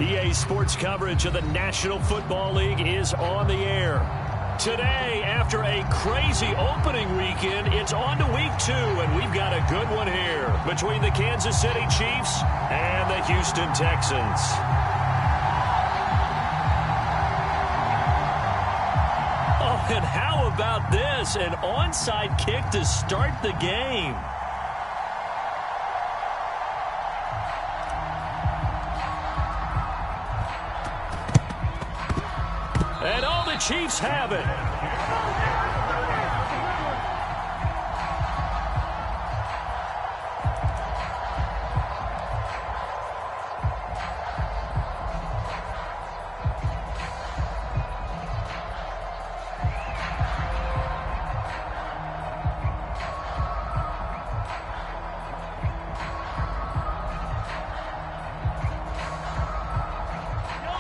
EA Sports coverage of the National Football League is on the air. Today, after a crazy opening weekend, it's on to week 2, and we've got a good one here between the Kansas City Chiefs and the Houston Texans. Oh, and how about this? An onside kick to start the game. And all the Chiefs have it.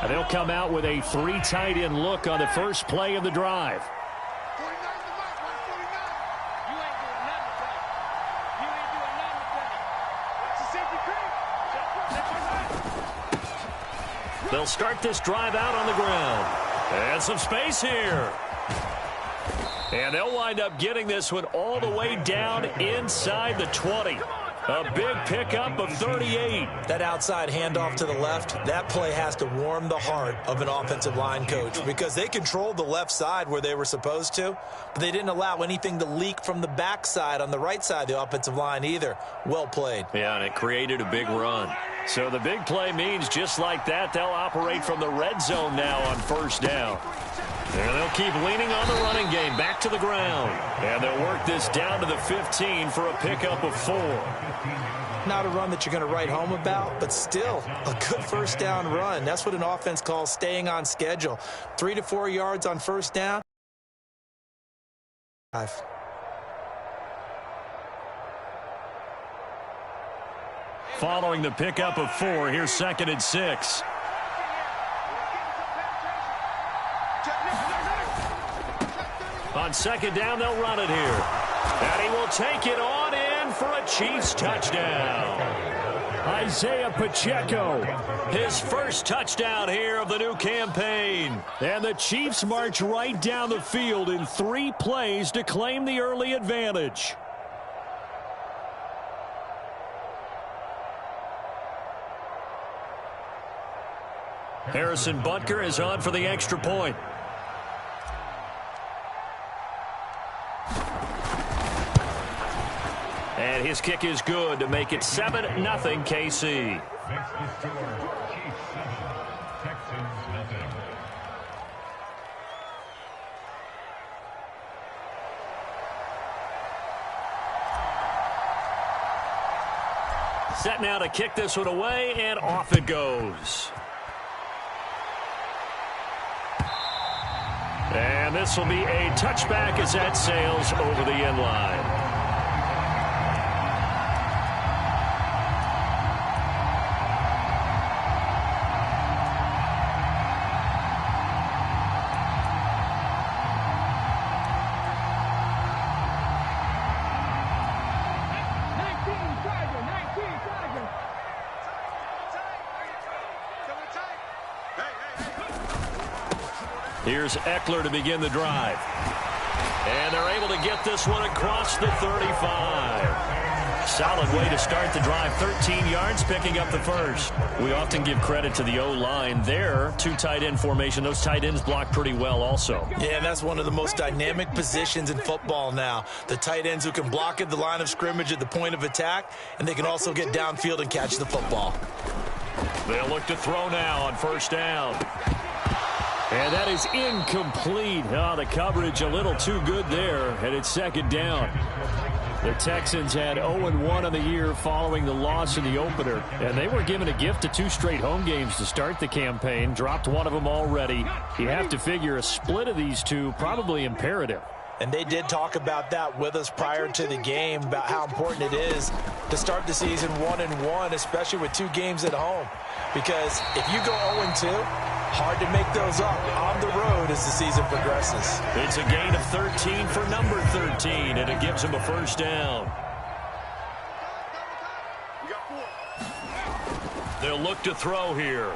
And they'll come out with a 3 tight end look on the first play of the drive. They'll start this drive out on the ground. And some space here. And they'll wind up getting this one all the way down inside the 20. A big pickup of 38. That outside handoff to the left, that play has to warm the heart of an offensive line coach because they controlled the left side where they were supposed to, but they didn't allow anything to leak from the backside on the right side of the offensive line either. Well played. Yeah, and it created a big run. So the big play means just like that, they'll operate from the red zone now on first down. And they'll keep leaning on the running game back to the ground. And they'll work this down to the 15 for a pickup of 4. Not a run that you're going to write home about, but still a good first down run. That's what an offense calls staying on schedule. 3 to 4 yards on first down. Following the pickup of 4, here's 2nd and 6. On 2nd down, they'll run it here. And he will take it on in for a Chiefs touchdown. Isaiah Pacheco, his first touchdown here of the new campaign. And the Chiefs march right down the field in 3 plays to claim the early advantage. Harrison Butker is on for the extra point. And his kick is good to make it 7-0 KC. Set now to kick this one away, and off it goes. And this will be a touchback as that sails over the end line. Here's Eckler to begin the drive. And they're able to get this one across the 35. Solid way to start the drive. 13 yards, picking up the first. We often give credit to the O-line there. 2 tight end formation. Those tight ends block pretty well also. Yeah, and that's one of the most dynamic positions in football now. The tight ends who can block at the line of scrimmage at the point of attack, and they can also get downfield and catch the football. They'll look to throw now on first down. And that is incomplete. Oh, the coverage a little too good there, and it's 2nd down. The Texans had 0-1 on the year following the loss in the opener, and they were given a gift of 2 straight home games to start the campaign. Dropped one of them already. You have to figure a split of these 2 probably imperative. And they did talk about that with us prior to the game, about how important it is to start the season 1-1, especially with 2 games at home. Because if you go 0-2, hard to make those up on the road as the season progresses. It's a gain of 13 for number 13, and it gives him a first down. They'll look to throw here.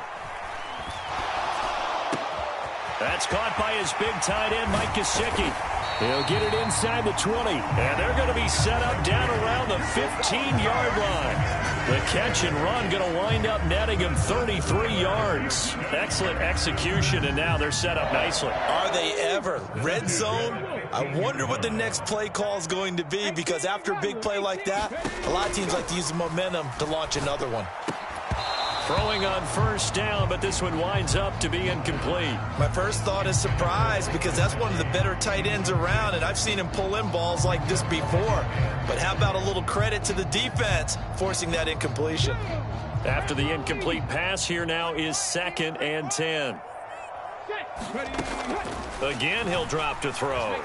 That's caught by his big tight end, Mike Gesicki. He'll get it inside the 20. And they're going to be set up down around the 15-yard line. The catch and run going to wind up netting him 33 yards. Excellent execution, and now they're set up nicely. Are they ever? Red zone? I wonder what the next play call is going to be, because after a big play like that, a lot of teams like to use the momentum to launch another one. Throwing on first down, but this one winds up to be incomplete. My first thought is surprise, because that's one of the better tight ends around, and I've seen him pull in balls like this before. But how about a little credit to the defense forcing that incompletion? After the incomplete pass, here now is 2nd and 10. Again, he'll drop to throw.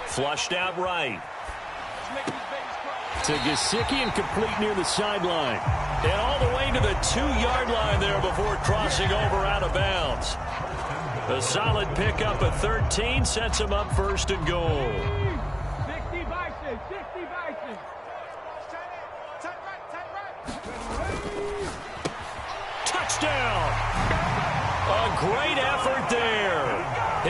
Flushed out right. To Gesicki and complete near the sideline. And all the way to the 2-yard line there before crossing over out of bounds. A solid pickup at 13 sets him up 1st and goal. 60 Bison, 60 Bison. Touchdown! A great effort there.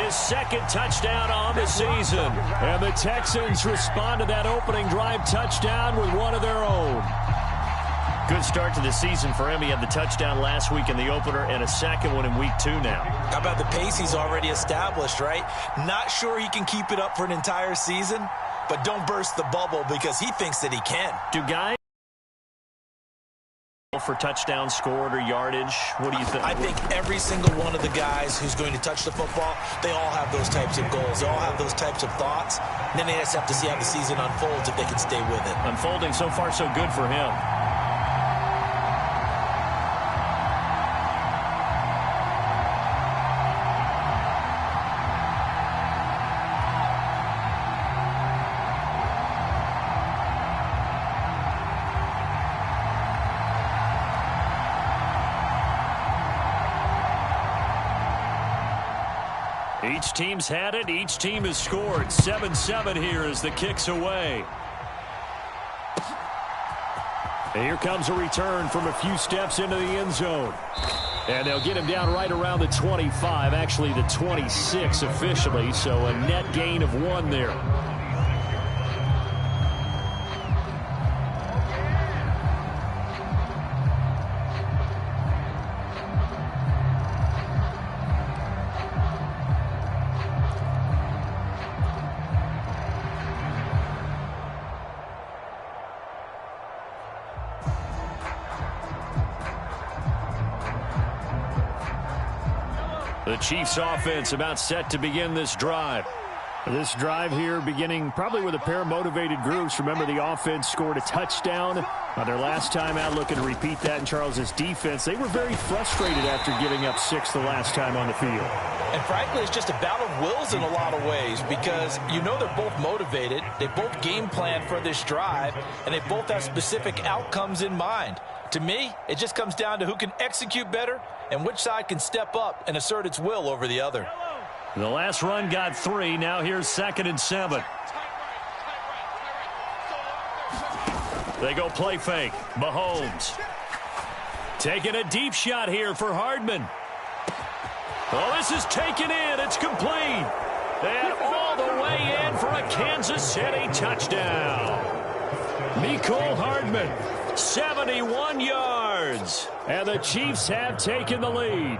His 2nd touchdown on the season. And the Texans respond to that opening drive touchdown with one of their own. Good start to the season for him. He had the touchdown last week in the opener and a 2nd one in week 2 now. How about the pace he's already established, right? Not sure he can keep it up for an entire season, but don't burst the bubble, because he thinks that he can. Do guys for touchdown scored or yardage? What do you think? I think every single one of the guys who's going to touch the football, they all have those types of goals. They all have those types of thoughts. And then they just have to see how the season unfolds if they can stay with it. Unfolding so far so good for him. Each team's had it. Each team has scored. 7-7 here as the kick's away. And here comes a return from a few steps into the end zone. And they'll get him down right around the 25, actually the 26 officially, so a net gain of 1 there. The Chiefs offense about set to begin this drive. This drive here beginning probably with a pair of motivated groups. Remember, the offense scored a touchdown on their last time out, looking to repeat that in Charles's defense. They were very frustrated after giving up 6 the last time on the field. And frankly, it's just a battle of wills in a lot of ways, because you know they're both motivated. They both game plan for this drive, and they both have specific outcomes in mind. To me, it just comes down to who can execute better and which side can step up and assert its will over the other. The last run got 3. Now here's 2nd and 7. They go play fake. Mahomes taking a deep shot here for Hardman. Oh, this is taken in. It's complete. And all the way in for a Kansas City touchdown. Mecole Hardman, 71 yards. And the Chiefs have taken the lead.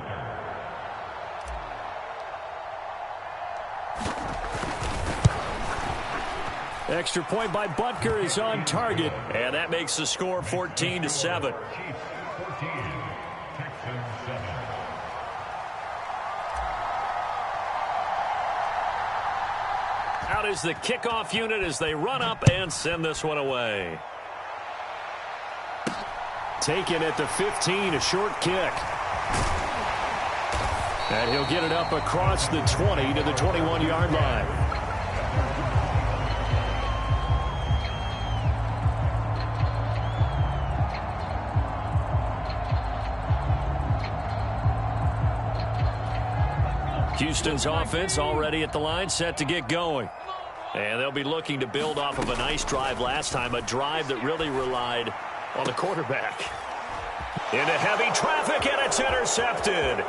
Extra point by Butker is on target. And that makes the score 14-7. Out is the kickoff unit as they run up and send this one away. Taken at the 15, a short kick. And he'll get it up across the 20 to the 21-yard line. Houston's offense already at the line, set to get going. And they'll be looking to build off of a nice drive last time, a drive that really relied on the quarterback. Into heavy traffic, and it's intercepted.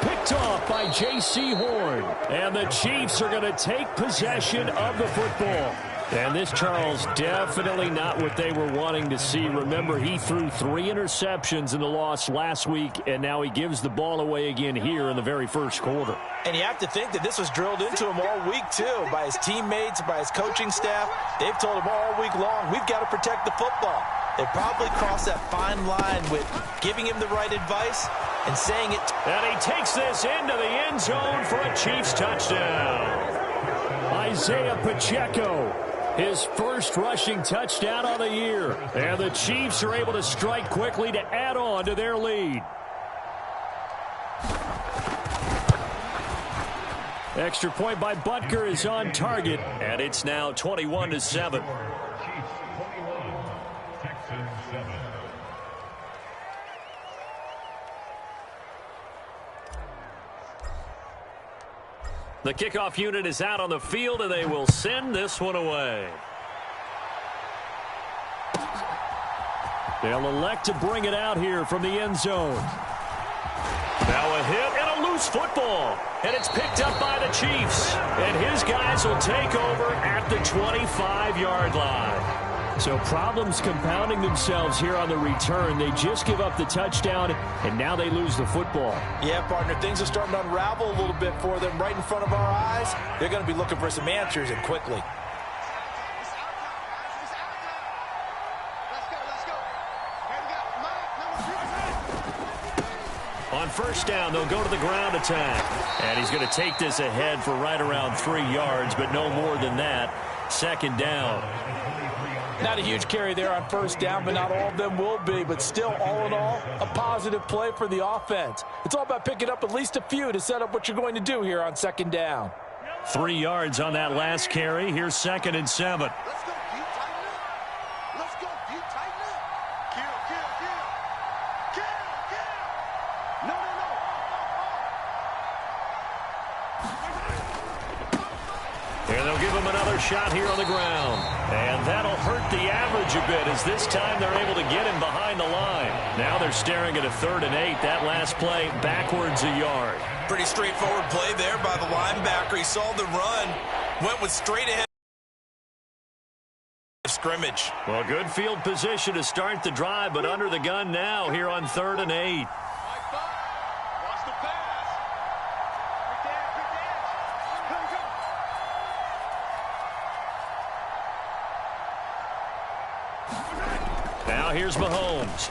Picked picked off by J.C. Horn. And the Chiefs are going to take possession of the football. And this, Charles, definitely not what they were wanting to see. Remember, he threw 3 interceptions in the loss last week, and now he gives the ball away again here in the very first quarter. And you have to think that this was drilled into him all week, too, by his teammates, by his coaching staff. They've told him all week long, we've got to protect the football. They probably crossed that fine line with giving him the right advice and saying it. And he takes this into the end zone for a Chiefs touchdown. Isaiah Pacheco, his first rushing touchdown on the year. And the Chiefs are able to strike quickly to add on to their lead. Extra point by Butker is on target, and it's now 21-7. The kickoff unit is out on the field, and they will send this one away. They'll elect to bring it out here from the end zone. Now a hit and a loose football. And it's picked up by the Chiefs. And his guys will take over at the 25-yard line. So problems compounding themselves here on the return. They just give up the touchdown, and now they lose the football. Yeah, partner, things are starting to unravel a little bit for them right in front of our eyes. They're going to be looking for some answers, and quickly. On first down, they'll go to the ground attack. And he's going to take this ahead for right around 3 yards, but no more than that. Second down. Not a huge carry there on first down, but not all of them will be. But still, all in all, a positive play for the offense. It's all about picking up at least a few to set up what you're going to do here on second down. 3 yards on that last carry. Here's 2nd and 7. Let's go, you tighten up. Let's go, you tighten up. Kill. No. And they'll give him another shot here on the ground. And that'll hurt the average a bit, as this time they're able to get him behind the line. Now they're staring at a 3rd and 8. That last play backwards a yard. Pretty straightforward play there by the linebacker. He saw the run, went with straight ahead scrimmage. Well, good field position to start the drive, but under the gun now here on 3rd and 8. Watch the pass. Quick dash. Now here's Mahomes.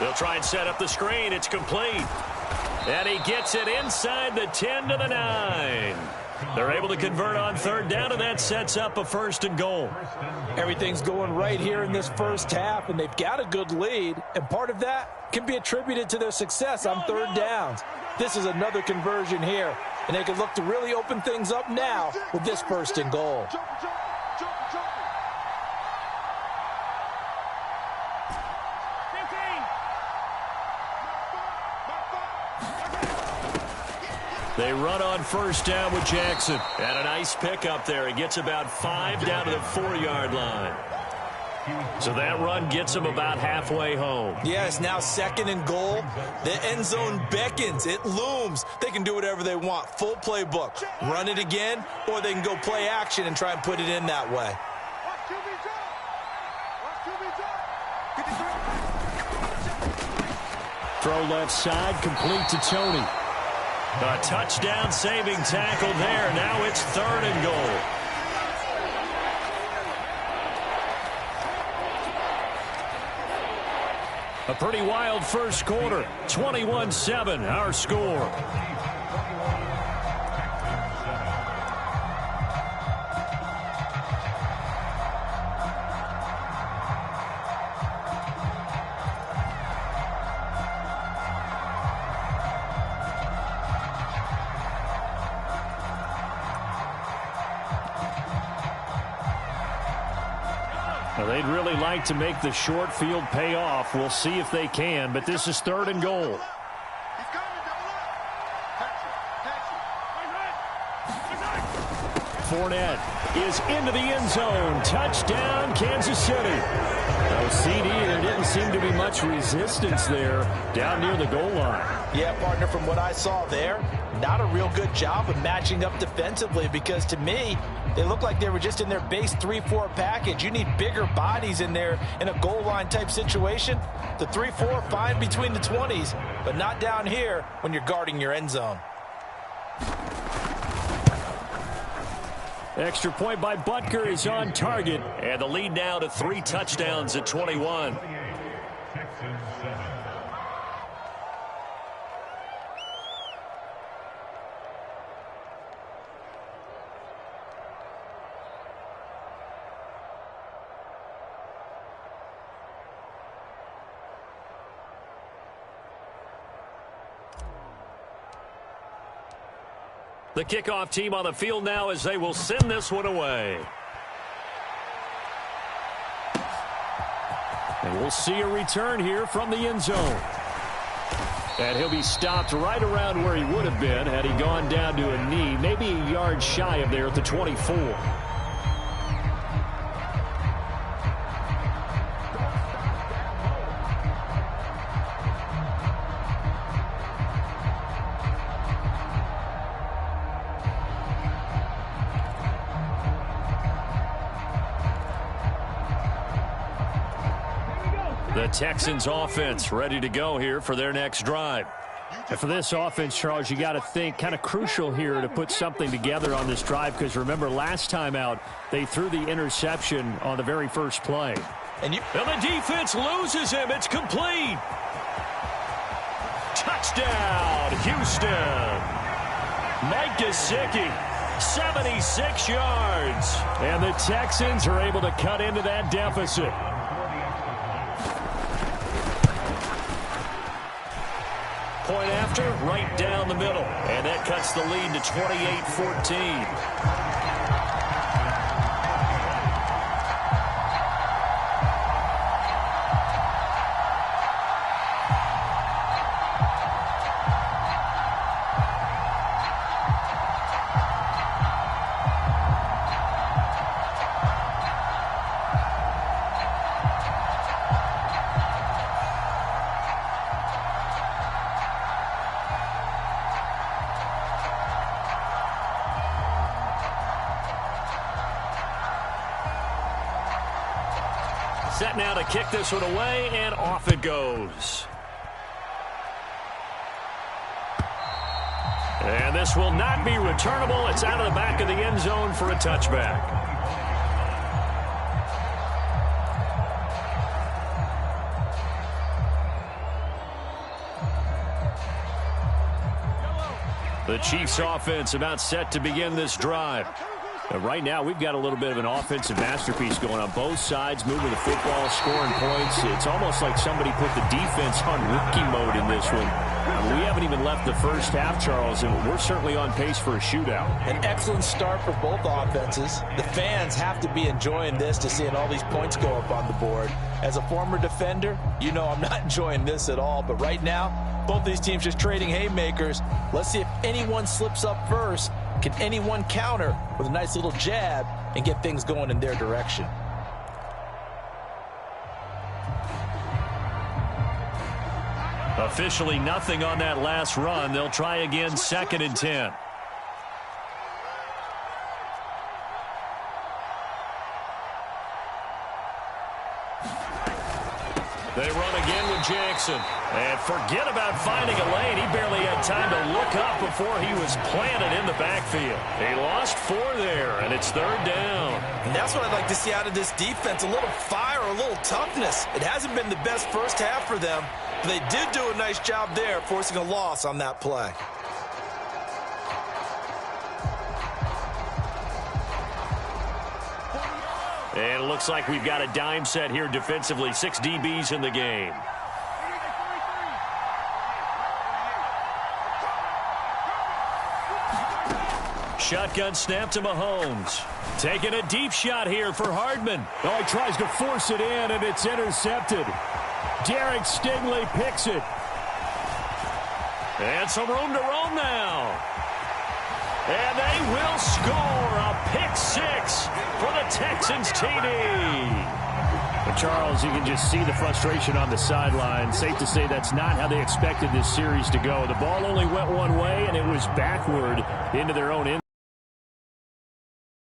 They'll try and set up the screen. It's complete. And he gets it inside the 10 to the 9. They're able to convert on 3rd down, and that sets up a 1st and goal. Everything's going right here in this first half, and they've got a good lead. And part of that can be attributed to their success on 3rd downs. This is another conversion here, and they can look to really open things up now with this 1st and goal. They run on 1st down with Jackson. And a nice pickup there. He gets about 5 down to the 4-yard line. So that run gets him about halfway home. Yeah, it's now 2nd and goal. The end zone beckons. It looms. They can do whatever they want. Full playbook. Run it again, or they can go play action and try and put it in that way. Throw left side, complete to Tony. A touchdown saving tackle there. Now it's 3rd and goal. A pretty wild first quarter. 21-7, our score. Well, they'd really like to make the short field pay off. We'll see if they can, but this is 3rd and goal. 4 Fournette is into the end zone. Touchdown, Kansas City. Now, CD, there didn't seem to be much resistance there down near the goal line. Yeah, partner, from what I saw there, not a real good job of matching up defensively, because to me, they looked like they were just in their base 3-4 package. You need bigger bodies in there in a goal line type situation. The 3-4, fine between the 20s, but not down here when you're guarding your end zone. Extra point by Butker is on target. And the lead now to 3 touchdowns at 21. The kickoff team on the field now as they will send this one away. And we'll see a return here from the end zone. And he'll be stopped right around where he would have been had he gone down to a knee, maybe a yard shy of there at the 24. The Texans offense ready to go here for their next drive. And for this offense, Charles, you got to think kind of crucial here to put something together on this drive, because remember last time out they threw the interception on the very first play. And the defense loses him. It's complete. Touchdown, Houston. Mike Gesicki, 76 yards. And the Texans are able to cut into that deficit. Point after, right down the middle. And that cuts the lead to 28-14. Set now to kick this one away, and off it goes. And this will not be returnable. It's out of the back of the end zone for a touchback. The Chiefs offense about set to begin this drive. Right now, we've got a little bit of an offensive masterpiece going on. Both sides moving the football, scoring points. It's almost like somebody put the defense on rookie mode in this one. We haven't even left the first half, Charles, and we're certainly on pace for a shootout. An excellent start for both offenses. The fans have to be enjoying this, to seeing all these points go up on the board. As a former defender, you know I'm not enjoying this at all. But right now, both these teams just trading haymakers. Let's see if anyone slips up first. Can anyone counter with a nice little jab and get things going in their direction? Officially nothing on that last run. They'll try again, 2nd and 10. They run again with Jackson. And forget about finding a lane. He barely had time to look up before he was planted in the backfield. He lost 4 there, and it's 3rd down. And that's what I'd like to see out of this defense, a little fire, a little toughness. It hasn't been the best first half for them, but they did do a nice job there, forcing a loss on that play. And it looks like we've got a dime set here defensively. 6 DBs in the game. Shotgun snap to Mahomes. Taking a deep shot here for Hardman. Oh, he tries to force it in, and it's intercepted. Derek Stingley picks it. And some room to roam now. And they will score a pick six for the Texans TD. But Charles, you can just see the frustration on the sideline. Safe to say that's not how they expected this series to go. The ball only went one way, and it was backward into their own end.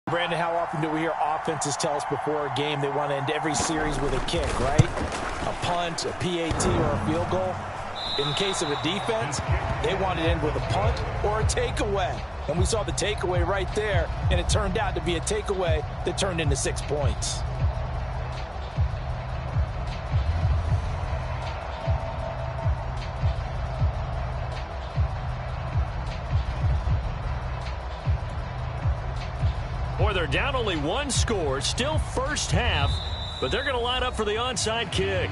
Brandon, how often do we hear offenses tell us before a game they want to end every series with a kick, right? A punt, a PAT, or a field goal. In case of a defense, they want to end with a punt or a takeaway. And we saw the takeaway right there, and it turned out to be a takeaway that turned into 6 points. Boy, they're down only one score, still first half, but they're going to line up for the onside kick.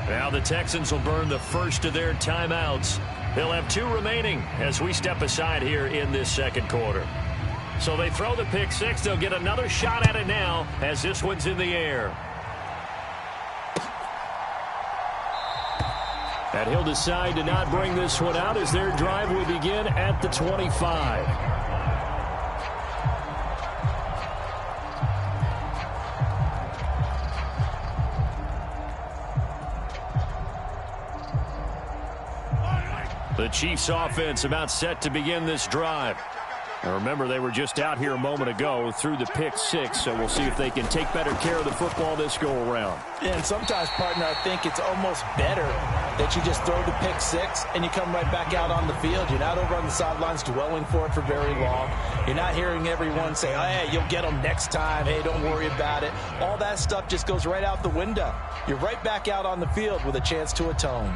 Now the Texans will burn the first of their timeouts. They'll have 2 remaining as we step aside here in this second quarter. So they throw the pick six. They'll get another shot at it now as this one's in the air. And he'll decide to not bring this one out as their drive will begin at the 25. The Chiefs offense about set to begin this drive. And remember, they were just out here a moment ago through the pick six, so we'll see if they can take better care of the football this go around. And sometimes, partner, I think it's almost better that you just throw the pick six and you come right back out on the field. You're not over on the sidelines dwelling for it for very long. You're not hearing everyone say, oh, hey, you'll get them next time. Hey, don't worry about it. All that stuff just goes right out the window. You're right back out on the field with a chance to atone.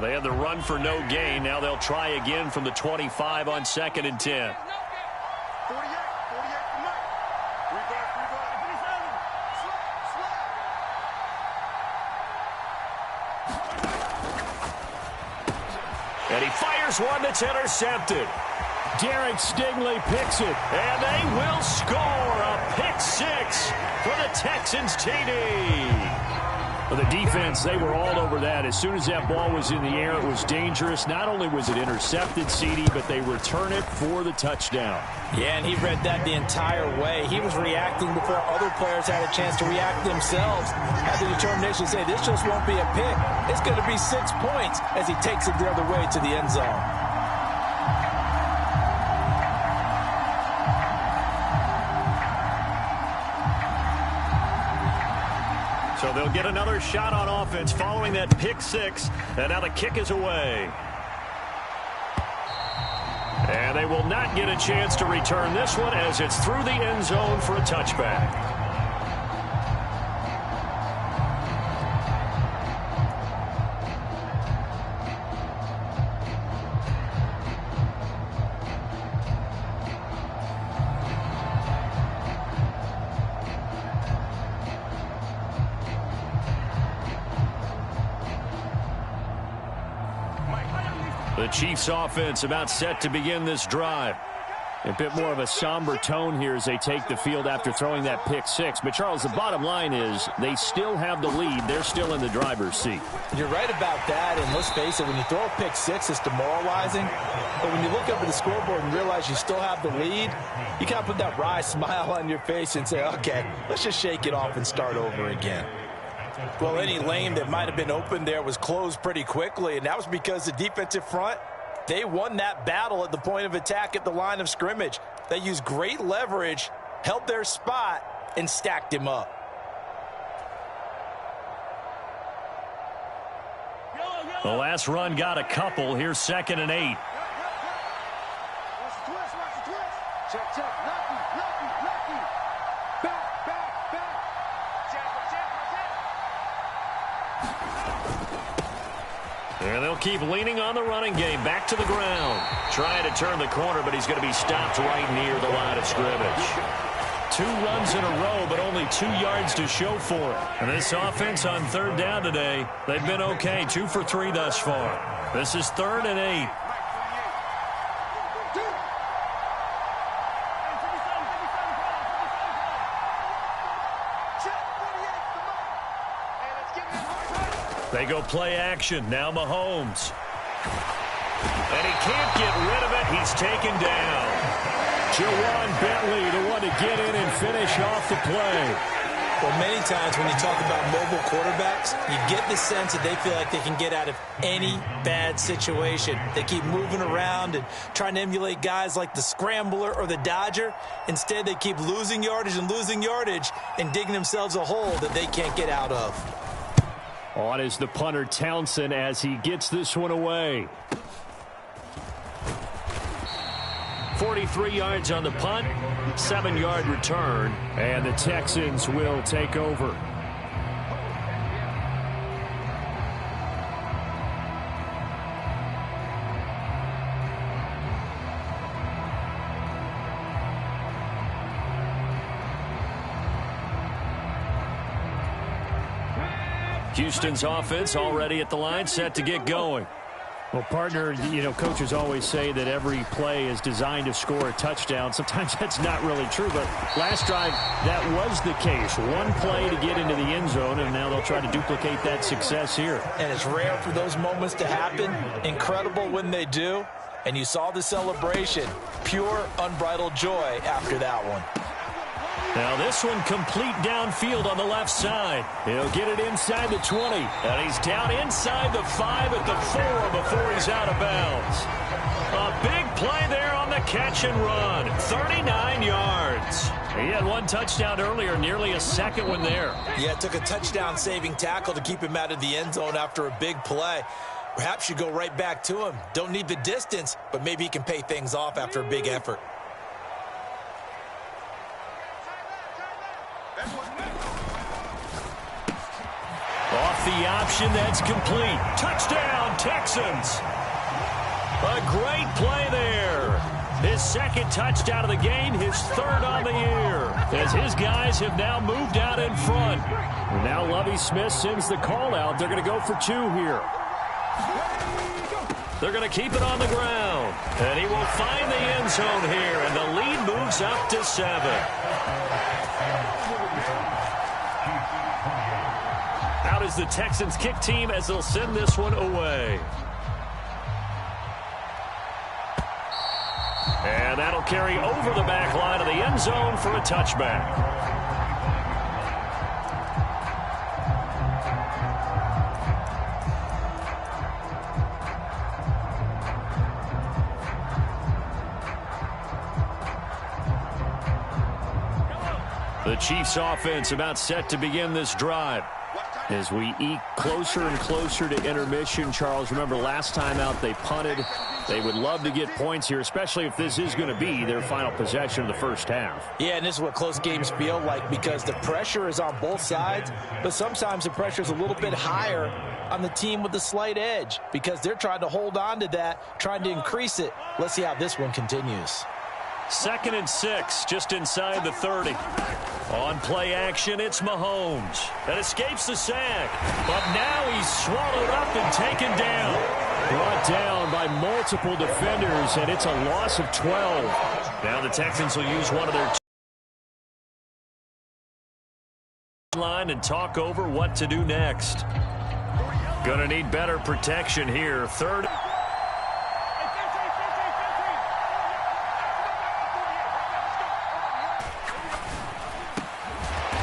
They had the run for no gain. Now they'll try again from the 25 on 2nd and 10. 48 for Mike. And he fires one that's intercepted. Derek Stingley picks it, and they will score a pick six for the Texans TD. Well, the defense, they were all over that. As soon as that ball was in the air, it was dangerous. Not only was it intercepted, CD, but they return it for the touchdown. Yeah, and he read that the entire way. He was reacting before other players had a chance to react themselves. Had the determination to say, this just won't be a pick. It's going to be 6 points as he takes it the other way to the end zone. So they'll get another shot on offense following that pick six. And now the kick is away. And they will not get a chance to return this one as it's through the end zone for a touchback. The Chiefs offense about set to begin this drive. A bit more of a somber tone here as they take the field after throwing that pick six. But, Charles, the bottom line is they still have the lead. They're still in the driver's seat. You're right about that, and let's face it, when you throw a pick six, it's demoralizing. But when you look up at the scoreboard and realize you still have the lead, you kind of put that wry smile on your face and say, okay, let's just shake it off and start over again. Well, any lane that might have been open there was closed pretty quickly, and that was because the defensive front, they won that battle at the point of attack at the line of scrimmage. They used great leverage, held their spot, and stacked him up. The last run got a couple. Here's 2nd and 8. Watch the twist, watch the twist. Check, check. Lucky. Back. Check. And they'll keep leaning on the running game. Back to the ground. Trying to turn the corner, but he's going to be stopped right near the line of scrimmage. 2 runs in a row, but only 2 yards to show for it. And this offense on 3rd down today, they've been okay. 2 for 3 thus far. This is 3rd and 8. They go play action. Now Mahomes. And he can't get rid of it. He's taken down. Jawan Bentley, the one to get in and finish off the play. Well, many times when you talk about mobile quarterbacks, you get the sense that they feel like they can get out of any bad situation. They keep moving around and trying to emulate guys like the Scrambler or the Dodger. Instead, they keep losing yardage and digging themselves a hole that they can't get out of. On is the punter Townsend as he gets this one away. 43 yards on the punt, 7-yard return, and the Texans will take over. Houston's offense already at the line, set to get going. Well, partner, coaches always say that every play is designed to score a touchdown. Sometimes that's not really true, but last drive, that was the case. One play to get into the end zone, and now they'll try to duplicate that success here. And it's rare for those moments to happen. Incredible when they do. And you saw the celebration. Pure, unbridled joy after that one. Now this one complete downfield on the left side. He'll get it inside the 20. And he's down inside the 5 at the 4 before he's out of bounds. A big play there on the catch and run. 39 yards. He had one touchdown earlier, nearly a second one there. Yeah, it took a touchdown-saving tackle to keep him out of the end zone after a big play. Perhaps you go right back to him. Don't need the distance, but maybe he can pay things off after a big effort. Off the option, that's complete. Touchdown, Texans. A great play there. His second touchdown of the game, his third on the year. As his guys have now moved out in front. And now Lovie Smith sends the call out. They're going to go for 2 here. They're going to keep it on the ground. And he will find the end zone here. And the lead moves up to 7. Out is the Texans kick team as they'll send this one away. And that'll carry over the back line of the end zone for a touchback. The Chiefs offense about set to begin this drive. As we eke closer and closer to intermission, Charles, remember last time out they punted. They would love to get points here, especially if this is going to be their final possession of the first half. Yeah, and this is what close games feel like because the pressure is on both sides, but sometimes the pressure is a little bit higher on the team with the slight edge because they're trying to hold on to that, trying to increase it. Let's see how this one continues. 2nd and 6, just inside the 30. On play action, it's Mahomes. That escapes the sack. But now he's swallowed up and taken down. Brought down by multiple defenders, and it's a loss of 12. Now the Texans will use one of their line and talk over what to do next. Gonna need better protection here. 3rd.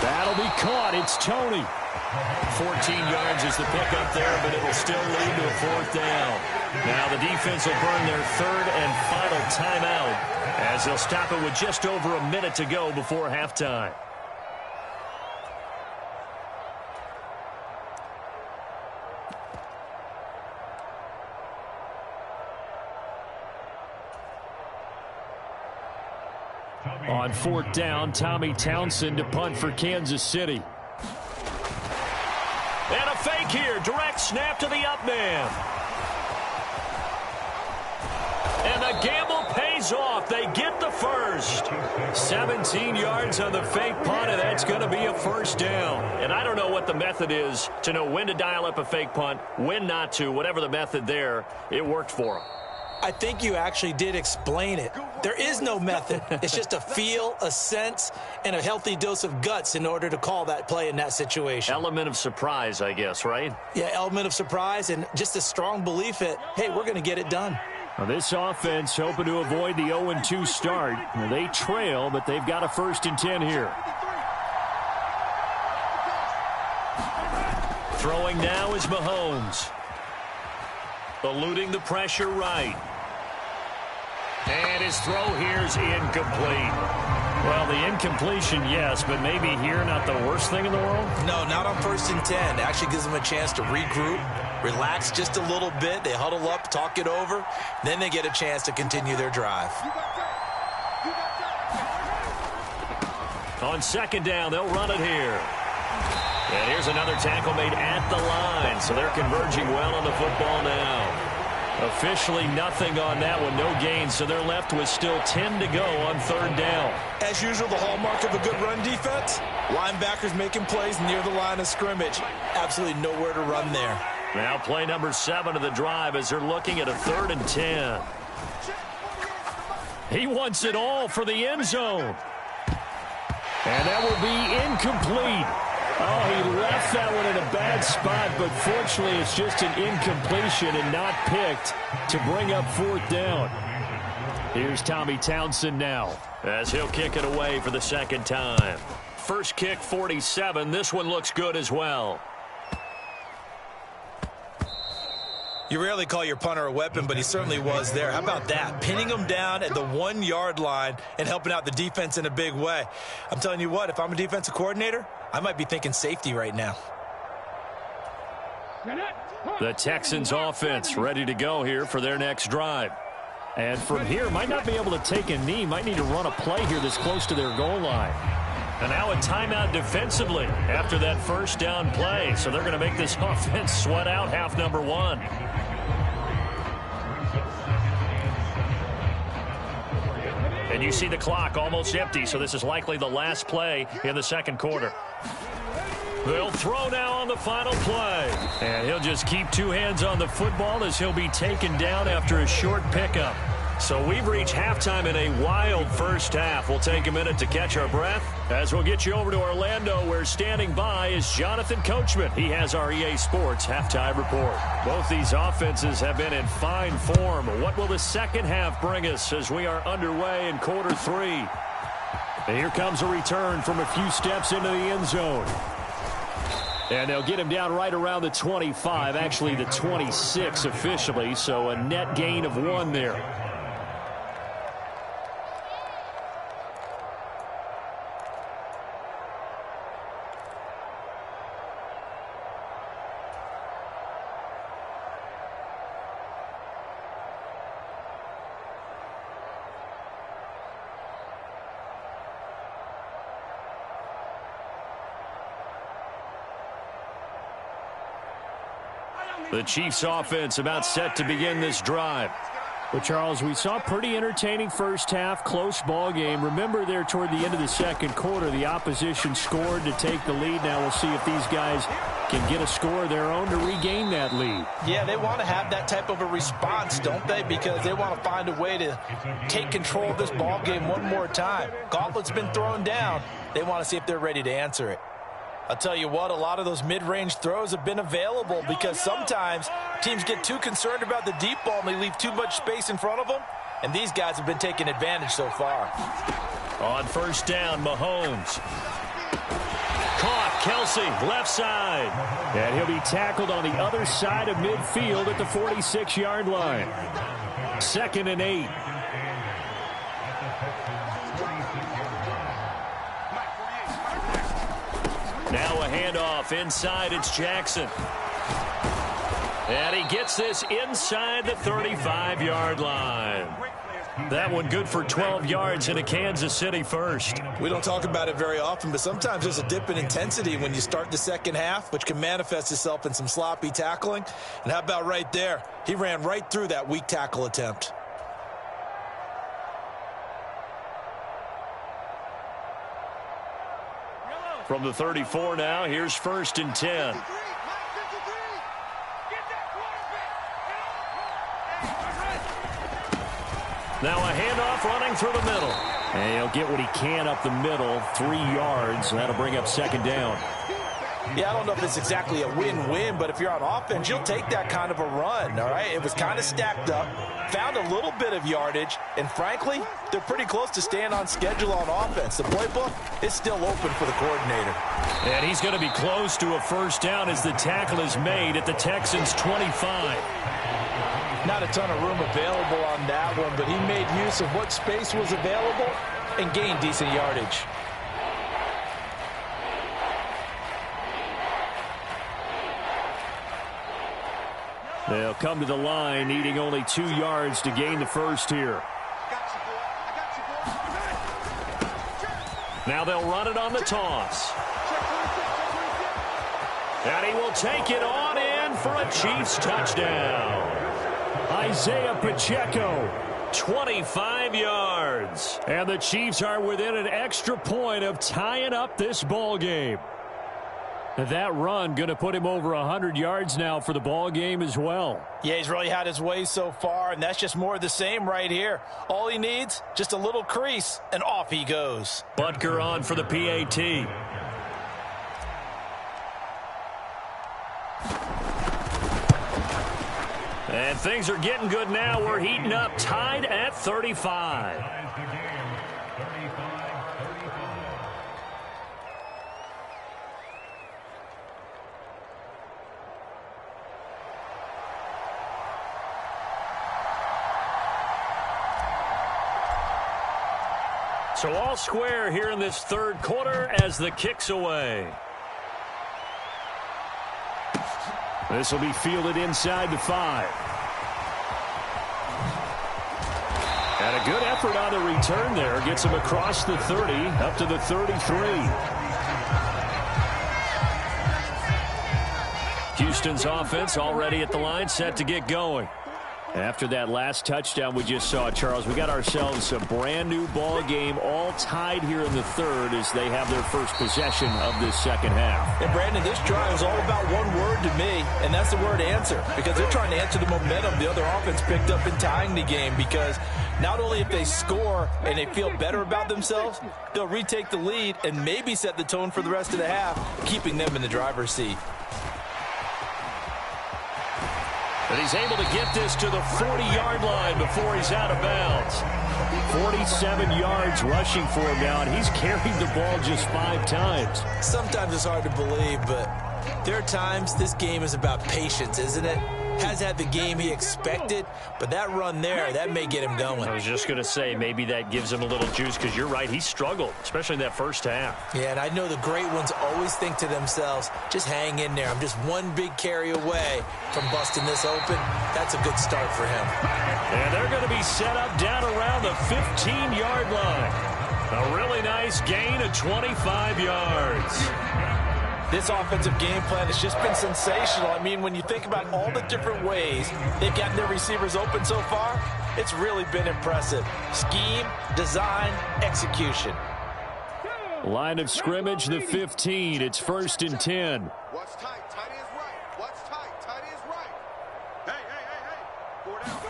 That'll be caught. It's Tony. 14 yards is the pickup there, but it will still lead to a 4th down. Now the defense will burn their 3rd and final timeout as they'll stop it with just over a minute to go before halftime. On 4th down, Tommy Townsend to punt for Kansas City. And a fake here. Direct snap to the up man. And the gamble pays off. They get the first. 17 yards on the fake punt, and that's going to be a 1st down. And I don't know what the method is to know when to dial up a fake punt, when not to. Whatever the method there, it worked for them. I think you actually did explain it. There is no method. It's just a feel, a sense, and a healthy dose of guts in order to call that play in that situation. Element of surprise, I guess, right? Yeah, element of surprise and just a strong belief that, hey, we're going to get it done. Well, this offense hoping to avoid the 0-2 start. They trail, but they've got a 1st and 10 here. Throwing now is Mahomes. Eluding the pressure right. And his throw here is incomplete. Well, the incompletion, yes, but maybe here not the worst thing in the world? No, not on 1st and 10. It actually gives them a chance to regroup, relax just a little bit. They huddle up, talk it over. Then they get a chance to continue their drive. On 2nd down, they'll run it here. And here's another tackle made at the line, so they're converging well on the football now. Officially nothing on that one, no gain, so they're left with still 10 to go on 3rd down. As usual, the hallmark of a good run defense, linebackers making plays near the line of scrimmage. Absolutely nowhere to run there. Now play number 7 of the drive as they're looking at a 3rd and 10. He wants it all for the end zone. And that will be incomplete. Oh, he left that one in a bad spot, but fortunately it's just an incompletion and not picked to bring up 4th down. Here's Tommy Townsend now as he'll kick it away for the 2nd time. First kick, 47. This one looks good as well. You rarely call your punter a weapon, but he certainly was there. How about that? Pinning him down at the 1-yard line and helping out the defense in a big way. I'm telling you what, if I'm a defensive coordinator, I might be thinking safety right now. The Texans offense ready to go here for their next drive. And from here, might not be able to take a knee, might need to run a play here this close to their goal line. And now a timeout defensively after that 1st down play. So they're going to make this offense sweat out half number 1. And you see the clock almost empty, so this is likely the last play in the 2nd quarter. They'll throw now on the final play. And he'll just keep 2 hands on the football as he'll be taken down after a short pickup. So we've reached halftime in a wild 1st half. We'll take a minute to catch our breath as we'll get you over to Orlando, where standing by is Jonathan Coachman. He has our EA Sports halftime report. Both these offenses have been in fine form. What will the 2nd half bring us as we are underway in quarter 3? And here comes a return from a few steps into the end zone. And they'll get him down right around the 25, actually the 26 officially, so a net gain of 1 there. The Chiefs offense about set to begin this drive. Well, Charles, we saw a pretty entertaining 1st half, close ball game. Remember there toward the end of the 2nd quarter, the opposition scored to take the lead. Now we'll see if these guys can get a score of their own to regain that lead. Yeah, they want to have that type of a response, don't they? Because they want to find a way to take control of this ball game one more time. Gauntlet's been thrown down. They want to see if they're ready to answer it. I'll tell you what, a lot of those mid-range throws have been available because sometimes teams get too concerned about the deep ball and they leave too much space in front of them, and these guys have been taking advantage so far. On 1st down, Mahomes. Caught, Kelsey, left side. And he'll be tackled on the other side of midfield at the 46-yard line. 2nd and 8. Now a handoff inside. It's Jackson. And he gets this inside the 35-yard line. That one good for 12 yards in a Kansas City 1st. We don't talk about it very often, but sometimes there's a dip in intensity when you start the 2nd half, which can manifest itself in some sloppy tackling. And how about right there? He ran right through that weak tackle attempt. From the 34 now, here's 1st and 10. Now a handoff running through the middle. And he'll get what he can up the middle, 3 yards. That'll bring up second down. Yeah, I don't know if it's exactly a win-win, but if you're on offense, you'll take that kind of a run, all right? It was kind of stacked up, found a little bit of yardage, and frankly, they're pretty close to staying on schedule on offense. The playbook is still open for the coordinator. And he's going to be close to a first down as the tackle is made at the Texans' 25. Not a ton of room available on that one, but he made use of what space was available and gained decent yardage. They'll come to the line, needing only 2 yards to gain the first here. Now they'll run it on the toss. And he will take it on in for a Chiefs touchdown. Isaiah Pacheco, 25 yards. And the Chiefs are within an extra point of tying up this ball game. That run going to put him over 100 yards now for the ball game as well. Yeah, he's really had his way so far, and that's just more of the same right here. All he needs, just a little crease, and off he goes. Butker on for the PAT. And things are getting good now. We're heating up, tied at 35. So all square here in this third quarter as the kick's away. This will be fielded inside the 5. And a good effort on the return there. Gets him across the 30, up to the 33. Houston's offense already at the line, set to get going. After that last touchdown we just saw, Charles, we got ourselves a brand new ball game, all tied here in the third as they have their first possession of this second half. And Brandon, this drive is all about one word to me, and that's the word answer, because they're trying to answer the momentum the other offense picked up in tying the game, because not only if they score and they feel better about themselves, they'll retake the lead and maybe set the tone for the rest of the half, keeping them in the driver's seat. And he's able to get this to the 40-yard line before he's out of bounds. 47 yards rushing for him now, and he's carried the ball just 5 times. Sometimes it's hard to believe, but there are times this game is about patience, isn't it? Has had the game he expected, but that run there, that may get him going. I was just going to say, maybe that gives him a little juice, because you're right, he struggled, especially in that first half. Yeah, and I know the great ones always think to themselves, just hang in there. I'm just one big carry away from busting this open. That's a good start for him. And they're going to be set up down around the 15-yard line. A really nice gain of 25 yards. This offensive game plan has just been sensational. I mean, when you think about all the different ways they've gotten their receivers open so far, it's really been impressive. Scheme, design, execution. Line of scrimmage, the 15. It's 1st and 10. What's tight? Tight is right. What's tight? Tight is right. Hey. 4 down.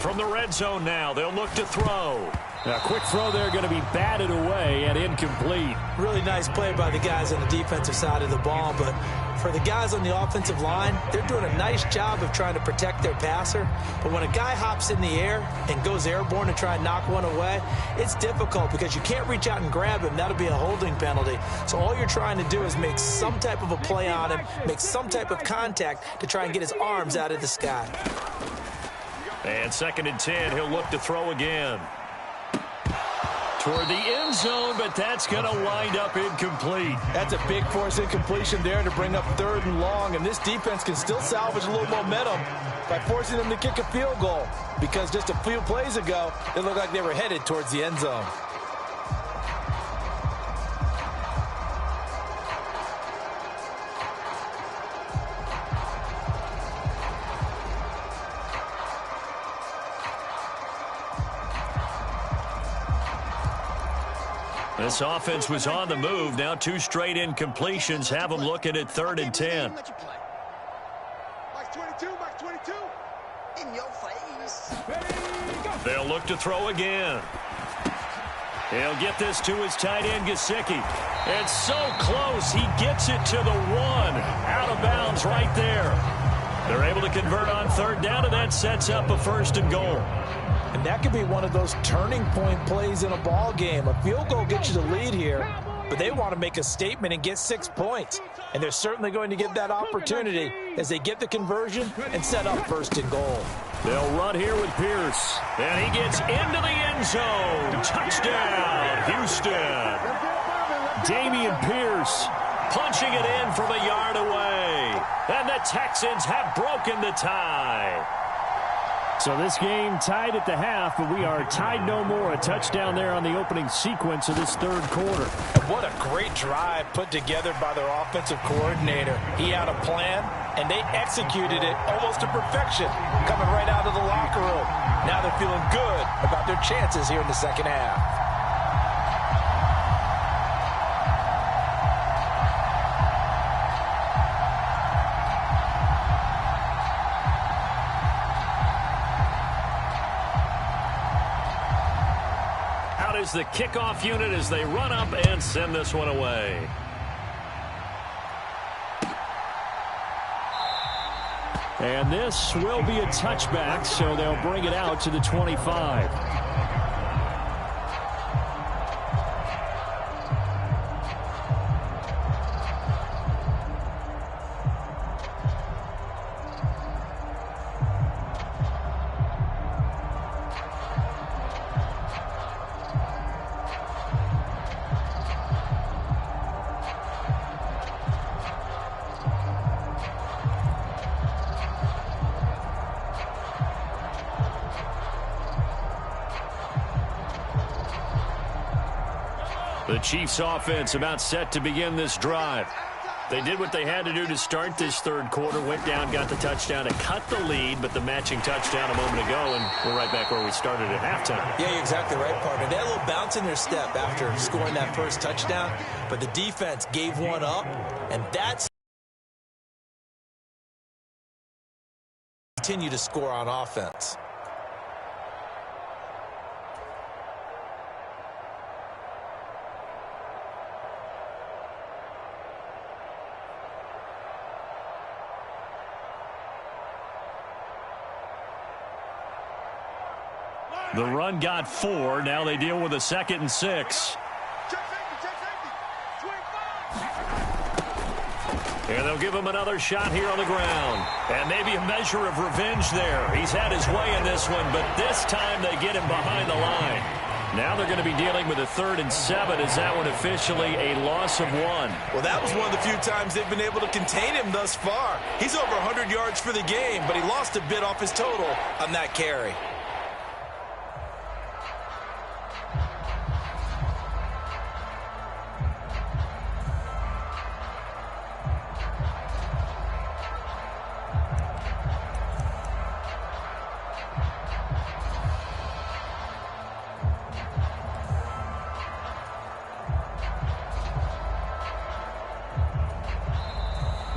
From the red zone now, they'll look to throw. A quick throw there, going to be batted away and incomplete. Really nice play by the guys on the defensive side of the ball, but for the guys on the offensive line, they're doing a nice job of trying to protect their passer. But when a guy hops in the air and goes airborne to try and knock one away, it's difficult because you can't reach out and grab him. That'll be a holding penalty. So all you're trying to do is make some type of a play on him, make some type of contact to try and get his arms out of the sky. And 2nd and 10, he'll look to throw again. Toward the end zone, but that's going to wind up incomplete. That's a big force incompletion there to bring up 3rd and long, and this defense can still salvage a little momentum by forcing them to kick a field goal, because just a few plays ago, it looked like they were headed towards the end zone. This offense was on the move. Now 2 straight incompletions have them looking at 3rd and 10. Max 22, Max 22. In your face. They'll look to throw again. He'll get this to his tight end, Gesicki. It's so close, he gets it to the 1. Out of bounds right there. They're able to convert on 3rd down, and that sets up a 1st and goal. And that could be one of those turning point plays in a ball game. A field goal gets you the lead here, but they want to make a statement and get 6 points. And they're certainly going to get that opportunity as they get the conversion and set up 1st and goal. They'll run here with Pierce. And he gets into the end zone. Touchdown, Houston. Dameon Pierce punching it in from a yard away. And the Texans have broken the tie. So this game tied at the half, but we are tied no more. A touchdown there on the opening sequence of this 3rd quarter. What a great drive put together by their offensive coordinator. He had a plan, and they executed it almost to perfection, coming right out of the locker room. Now they're feeling good about their chances here in the 2nd half. Is the kickoff unit as they run up and send this one away. And this will be a touchback, so they'll bring it out to the 25. The Chiefs offense about set to begin this drive. They did what they had to do to start this 3rd quarter, went down, got the touchdown to cut the lead, but the matching touchdown a moment ago, and we're right back where we started at halftime. Yeah, you're exactly right, partner. They had a little bounce in their step after scoring that first touchdown, but the defense gave one up, and that's continue to score on offense. The run got 4. Now they deal with a 2nd and 6. And they'll give him another shot here on the ground. And maybe a measure of revenge there. He's had his way in this one, but this time they get him behind the line. Now they're going to be dealing with a 3rd and 7. Is that one officially a loss of 1? Well, that was one of the few times they've been able to contain him thus far. He's over 100 yards for the game, but he lost a bit off his total on that carry.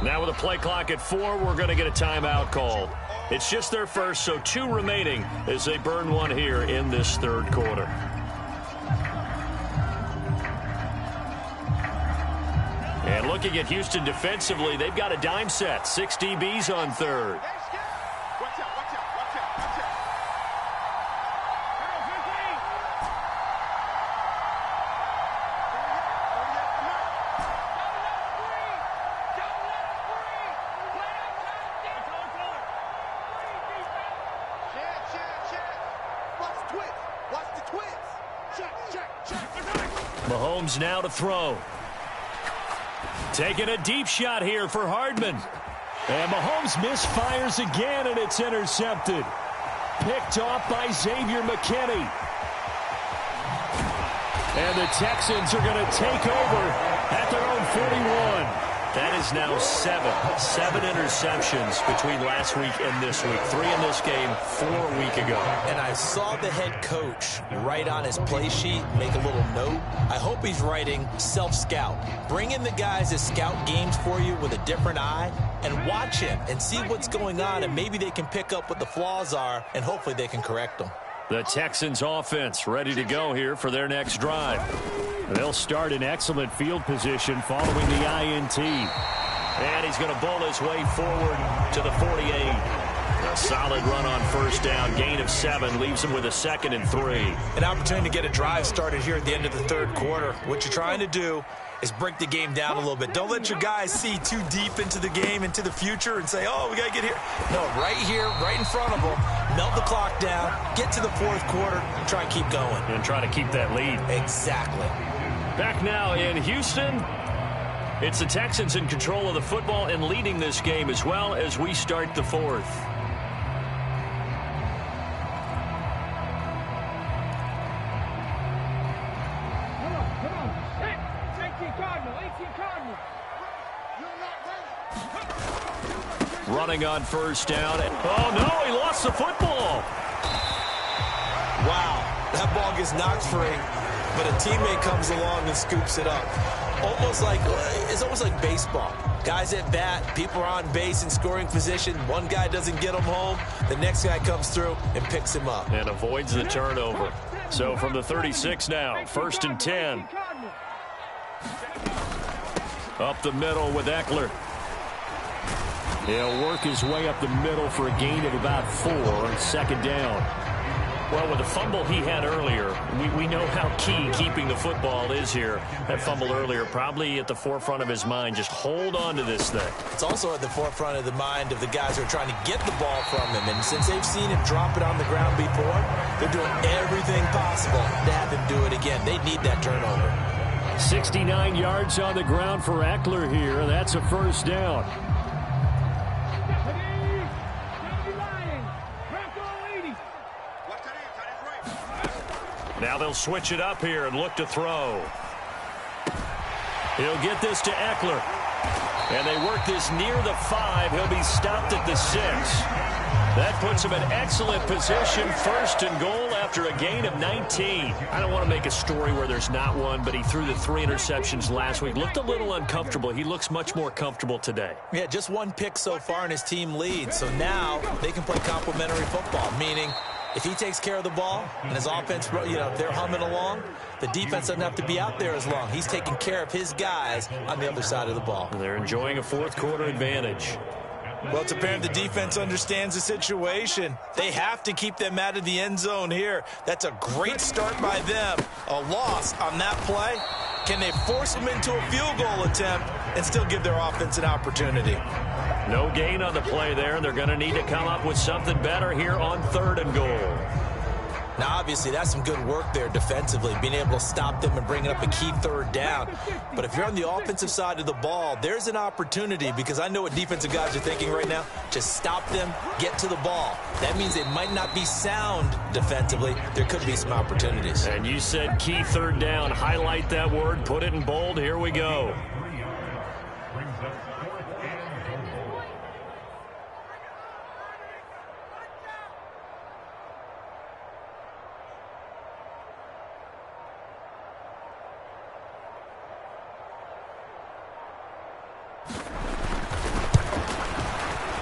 Now with a play clock at 4, we're going to get a timeout called. It's just their first, so 2 remaining as they burn one here in this 3rd quarter. And looking at Houston defensively, they've got a dime set. 6 DBs on 3rd. Mahomes now to throw. Taking a deep shot here for Hardman. And Mahomes misfires again, and it's intercepted. Picked off by Xavier McKinney. And the Texans are going to take over at their own 41. That is now 7 interceptions between last week and this week. 3 in this game, 4 a week ago. And I saw the head coach write on his play sheet, make a little note I hope he's writing self-scout. Bring in the guys that scout games for you with a different eye and watch him and see what's going on, and maybe they can pick up what the flaws are, and hopefully they can correct them. The Texans offense ready to go here for their next drive. They'll start in excellent field position following the INT. And he's going to bowl his way forward to the 48. A solid run on first down. Gain of 7 leaves him with a 2nd and 3. An opportunity to get a drive started here at the end of the third quarter. What you're trying to do is break the game down a little bit. Don't let your guys see too deep into the game, into the future, and say, oh, we got to get here. No, right here, right in front of them, melt the clock down, get to the fourth quarter, and try and keep going. And try to keep that lead. Exactly. Back now in Houston. It's the Texans in control of the football and leading this game as well as we start the fourth. Running on first down. Oh, no, he lost the football. Wow, that ball gets knocked free, but a teammate comes along and scoops it up. It's almost like baseball. Guys at bat, people are on base in scoring position. One guy doesn't get him home. The next guy comes through and picks him up. And avoids the turnover. So from the 36 now, 1st and 10. Up the middle with Eckler. He'll work his way up the middle for a gain of about 4 on 2nd down. Well, with the fumble he had earlier, we know how key keeping the football is here. That fumble earlier probably at the forefront of his mind. Just hold on to this thing. It's also at the forefront of the mind of the guys who are trying to get the ball from him. And since they've seen him drop it on the ground before, they're doing everything possible to have him do it again. They need that turnover. 69 yards on the ground for Eckler here. That's a first down. Now they'll switch it up here and look to throw. He'll get this to Eckler. And they work this near the 5. He'll be stopped at the 6. That puts him in excellent position. 1st and goal after a gain of 19. I don't want to make a story where there's not one, but he threw the 3 interceptions last week. Looked a little uncomfortable. He looks much more comfortable today. Yeah, just 1 pick so far and his team leads. So now they can play complementary football, meaning if he takes care of the ball and his offense, if they're humming along, the defense doesn't have to be out there as long. He's taking care of his guys on the other side of the ball. They're enjoying a fourth quarter advantage. Well, it's apparent the defense understands the situation. They have to keep them out of the end zone here. That's a great start by them. A loss on that play. Can they force them into a field goal attempt and still give their offense an opportunity? No gain on the play there, and they're going to need to come up with something better here on 3rd and goal. Now, obviously, that's some good work there defensively, being able to stop them and bringing up a key 3rd down. But if you're on the offensive side of the ball, there's an opportunity, because I know what defensive guys are thinking right now. Just stop them, get to the ball. That means they might not be sound defensively. There could be some opportunities. And you said key 3rd down. Highlight that word, put it in bold. Here we go.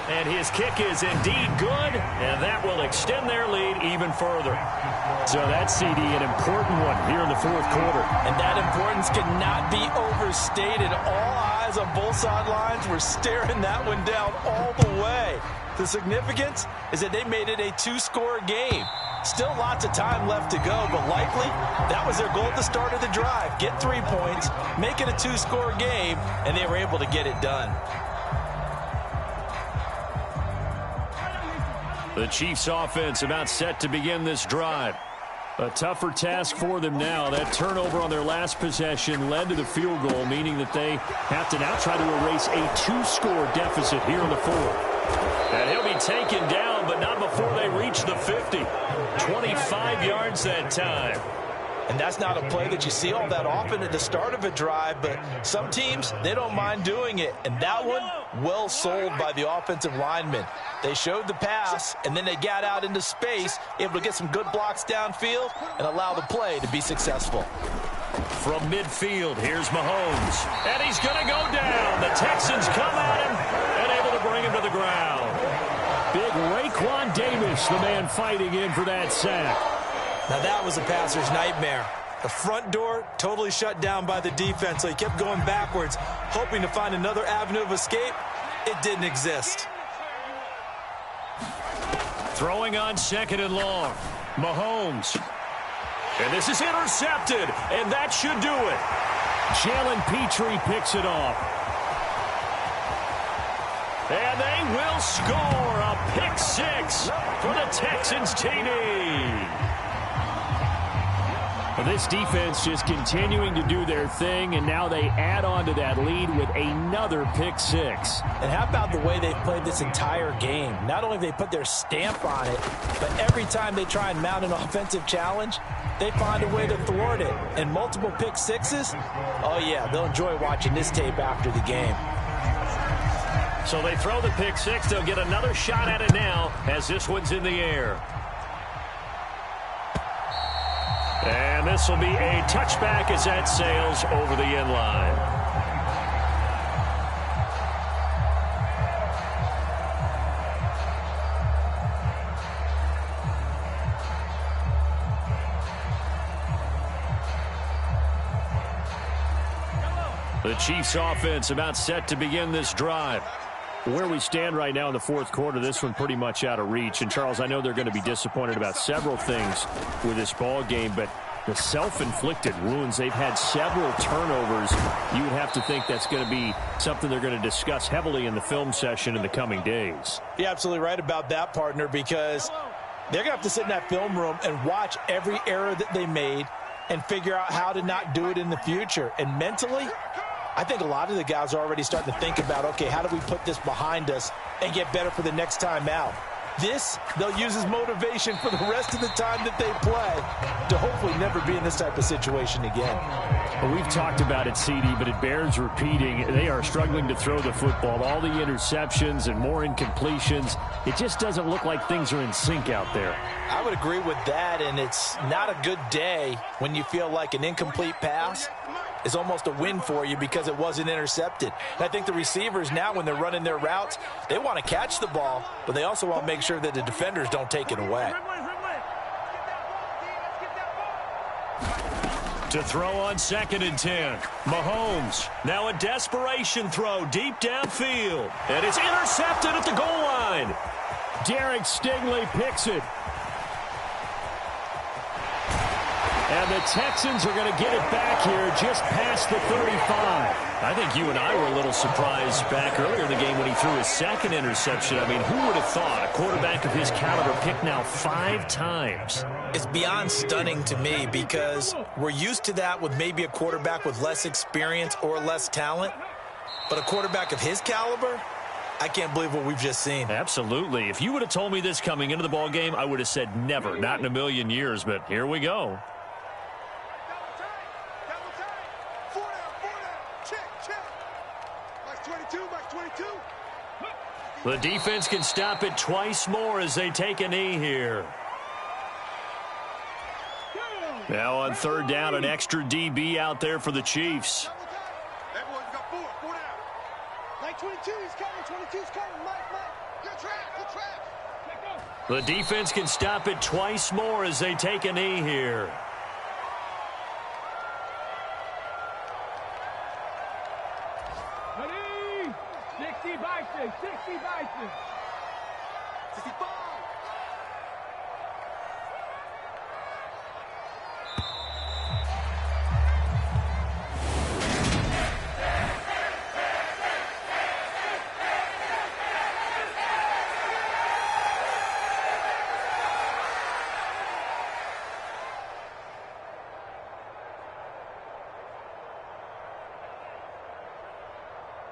And his kick is indeed good, and that will extend their lead even further. So that's, CD, an important one here in the fourth quarter. And that importance cannot be overstated. All eyes on both sidelines were staring that one down all the way. The significance is that they made it a 2-score game. Still lots of time left to go, but likely that was their goal at the start of the drive. Get 3 points, make it a 2-score game, and they were able to get it done. The Chiefs offense about set to begin this drive. A tougher task for them now. That turnover on their last possession led to the field goal, meaning that they have to now try to erase a 2-score deficit here in the fourth. And he'll be taken down, but not before they reach the 50. 25 yards that time. And that's not a play that you see all that often at the start of a drive, but some teams, they don't mind doing it. And that one, well sold by the offensive linemen. They showed the pass, and then they got out into space, able to get some good blocks downfield and allow the play to be successful. From midfield, here's Mahomes. And he's going to go down. The Texans come at him and able to bring him to the ground. Big Raekwon Davis, the man fighting in for that sack. Now that was a passer's nightmare. The front door totally shut down by the defense, so he kept going backwards, hoping to find another avenue of escape. It didn't exist. Throwing on 2nd and long. Mahomes. And this is intercepted, and that should do it. Jalen Petrie picks it off. And they will score a pick 6 for the Texans TD. Well, this defense just continuing to do their thing, and now they add on to that lead with another pick 6. And how about the way they've played this entire game? Not only have they put their stamp on it, but every time they try and mount an offensive challenge, they find a way to thwart it. And multiple pick 6s, oh yeah, they'll enjoy watching this tape after the game. So they throw the pick 6. They'll get another shot at it now as this one's in the air. And this will be a touchback as that sails over the end line. The Chiefs offense about set to begin this drive. Where we stand right now in the fourth quarter, this one pretty much out of reach. And, Charles, I know they're going to be disappointed about several things with this ball game, but the self-inflicted wounds, they've had several turnovers. You would have to think that's going to be something they're going to discuss heavily in the film session in the coming days. You're absolutely right about that, partner, because they're going to have to sit in that film room and watch every error that they made and figure out how to not do it in the future. And mentally, I think a lot of the guys are already starting to think about, okay, how do we put this behind us and get better for the next time out? This, they'll use as motivation for the rest of the time that they play to hopefully never be in this type of situation again. Well, we've talked about it, CD, but it bears repeating. They are struggling to throw the football. All the interceptions and more incompletions. It just doesn't look like things are in sync out there. I would agree with that, and it's not a good day when you feel like an incomplete pass is almost a win for you because it wasn't intercepted. And I think the receivers now, when they're running their routes, they want to catch the ball, but they also want to make sure that the defenders don't take it away. To throw on 2nd and 10. Mahomes. Now a desperation throw deep downfield. And it's intercepted at the goal line. Derek Stingley picks it. And the Texans are going to get it back here just past the 35. I think you and I were a little surprised back earlier in the game when he threw his 2nd interception. I mean, who would have thought a quarterback of his caliber picked now 5 times? It's beyond stunning to me because we're used to that with maybe a quarterback with less experience or less talent. But a quarterback of his caliber, I can't believe what we've just seen. Absolutely. If you would have told me this coming into the ball game, I would have said never, not in a million years. But here we go. The defense can stop it twice more as they take a knee here. Now on 3rd down, an extra DB out there for the Chiefs. Everyone's got 4 down. Like 22, he's coming. 22's coming. Mike. Good track. The defense can stop it twice more as they take a knee here.